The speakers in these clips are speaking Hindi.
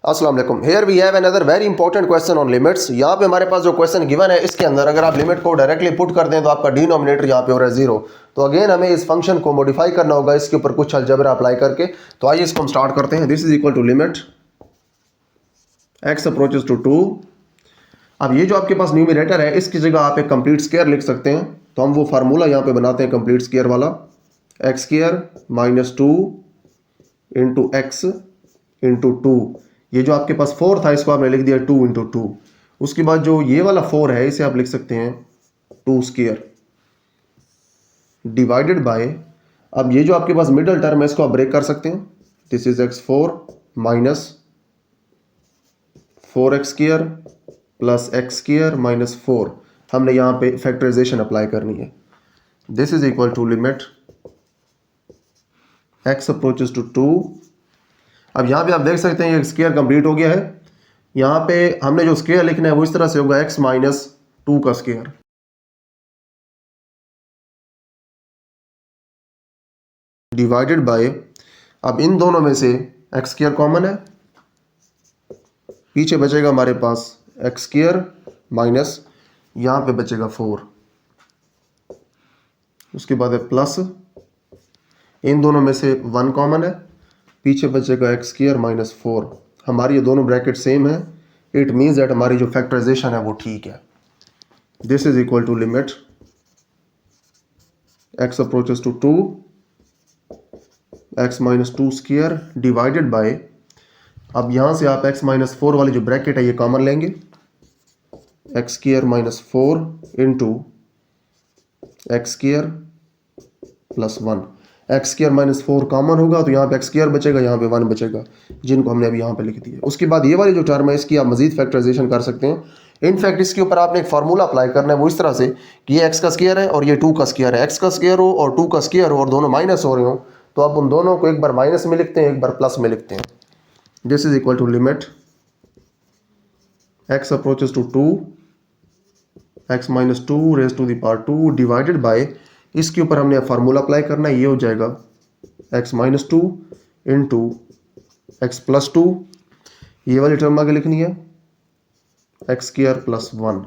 अस्सलाम वालेकुम। Here we have another very important question on limits. यहाँ पे हमारे पास जो क्वेश्चन गिवन है इसके अंदर अगर आप लिमिट को डायरेक्टली पुट कर दें तो आपका डिनोमिनेटर यहाँ पे हो रहा है 0। तो अगेन हमें इस फंक्शन को मॉडिफाई करना होगा इसके ऊपर कुछ अलजेब्रा अप्लाई करके। तो आइए इसको हम स्टार्ट करते हैं। This is equal to limit x approaches to 2। अब ये जो आपके पास न्यूमिनेटर है इसकी जगह आप एक कंप्लीट स्क्वायर लिख सकते हैं। तो हम वो फार्मूला यहाँ पे बनाते हैं कंप्लीट स्क्वायर वाला, x square minus 2 into x into 2। ये जो आपके पास 4 था इसको आपने लिख दिया 2 इंटू 2। उसके बाद जो ये वाला 4 है इसे आप लिख सकते हैं 2 स्क्वायर डिवाइडेड बाय, अब ये जो आपके पास मिडल टर्म है इसको आप ब्रेक कर सकते हैं। This is x4 minus 4x square plus x square minus 4। हमने यहाँ पे फैक्टराइजेशन अप्लाई करनी है। This is equal to limit x approaches to 2। अब यहाँ पे आप देख सकते हैं ये स्क्वायर कंप्लीट हो गया है। यहाँ पे हमने जो स्क्वायर लिखना है वो इस तरह से होगा x माइनस 2 का स्क्वायर डिवाइडेड बाय, अब इन दोनों में से एक्स स्क्वायर कॉमन है, पीछे बचेगा हमारे पास एक्स स्क्वायर माइनस यहाँ पे बचेगा 4, उसके बाद है प्लस, इन दोनों में से 1 कॉमन है, पीछे बचेगा एक्स स्क्वायर माइनस 4। हमारी ये दोनों ब्रैकेट सेम है। इट मीन्स दैट हमारी जो फैक्टराइजेशन है वो ठीक है। This is equal to limit X approaches to 2 x minus 2 square divided by, अब यहां से आप x माइनस 4 वाली जो ब्रैकेट है ये कॉमन लेंगे, x square minus 4 into X square plus 1। X square minus 4 common होगा तो यहाँ पे एक्स स्क्वायर बचेगा, यहाँ पे 1 बचेगा, जिनको हमने अभी यहाँ पे लिख दिया। उसके बाद ये वाली जो टर्म है इसकी आप मजीद फैक्टराइजेशन कर सकते हैं। इनफैक्ट इसके ऊपर आपने एक फार्मूला अप्लाई करना है वो इस तरह से कि ये x का स्क्वायर है और ये 2 का स्क्वायर है। x का स्क्वायर हो और 2 का स्क्वायर हो और दोनों माइनस हो रहे हो तो आप उन दोनों को एक बार माइनस में लिखते हैं एक बार प्लस में लिखते हैं। This is equal to limit x approaches to 2 x minus 2 raise to the power 2 divided by, इसके ऊपर हमने फार्मूला अप्लाई करना है, ये हो जाएगा x minus 2 into x plus 2, ये वाली टर्म आगे लिखनी है एक्स स्क्वायर प्लस 1।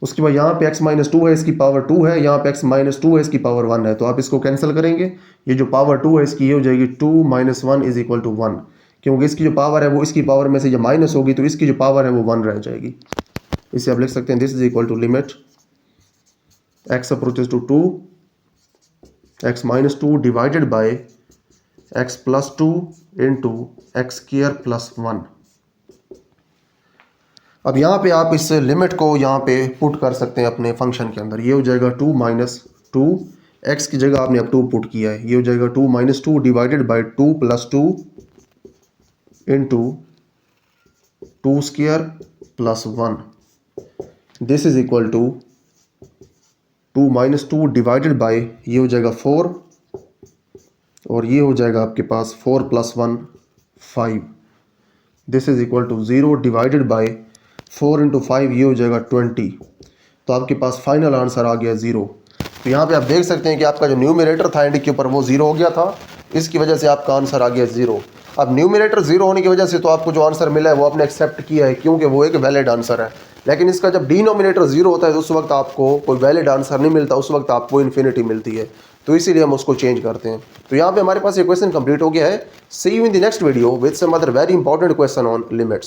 उसके बाद यहाँ पे x माइनस 2 है इसकी पावर 2 है, यहाँ पे x माइनस 2 है इसकी पावर 1 है, तो आप इसको कैंसिल करेंगे। ये जो पावर 2 है इसकी ये हो जाएगी 2 माइनस 1 इज इक्वल टू 1, क्योंकि इसकी जो पावर है वो इसकी पावर में से जब माइनस होगी तो इसकी जो पावर है वो 1 रह जाएगी। इसे आप लिख सकते हैं this is equal to limit x approaches to 2 x minus 2 divided by x plus 2 into X square plus 1। अब यहाँ पे आप इस लिमिट को यहाँ पे पुट कर सकते हैं अपने फंक्शन के अंदर। ये हो जाएगा 2 माइनस 2, एक्स की जगह आपने अब 2 पुट किया है, ये हो जाएगा 2 minus 2 divided by 2 plus 2 into 2 square plus 1। This is equal to 2 minus 2 divided by, ये हो जाएगा 4 और ये हो जाएगा आपके पास 4 plus 1 5। This is equal to 0 divided by 4 into 5, ये हो जाएगा 20। तो आपके पास फाइनल आंसर आ गया 0। तो यहाँ पे आप देख सकते हैं कि आपका जो न्यूमिनेटर था एंड के ऊपर वो 0 हो गया था, इसकी वजह से आपका आंसर आ गया 0। अब न्यूमिनेटर 0 होने की वजह से तो आपको जो आंसर मिला है वो आपने एक्सेप्ट किया है क्योंकि वो एक वैलिड आंसर है। लेकिन इसका जब डिनोमिनेटर 0 होता है तो उस वक्त आपको कोई वैलिड आंसर नहीं मिलता, उस वक्त आपको इन्फिनिटी मिलती है, तो इसीलिए हम उसको चेंज करते हैं। तो यहाँ पे हमारे पास ये क्वेश्चन कंप्लीट हो गया है। See you in the next video with some other very important question on limits.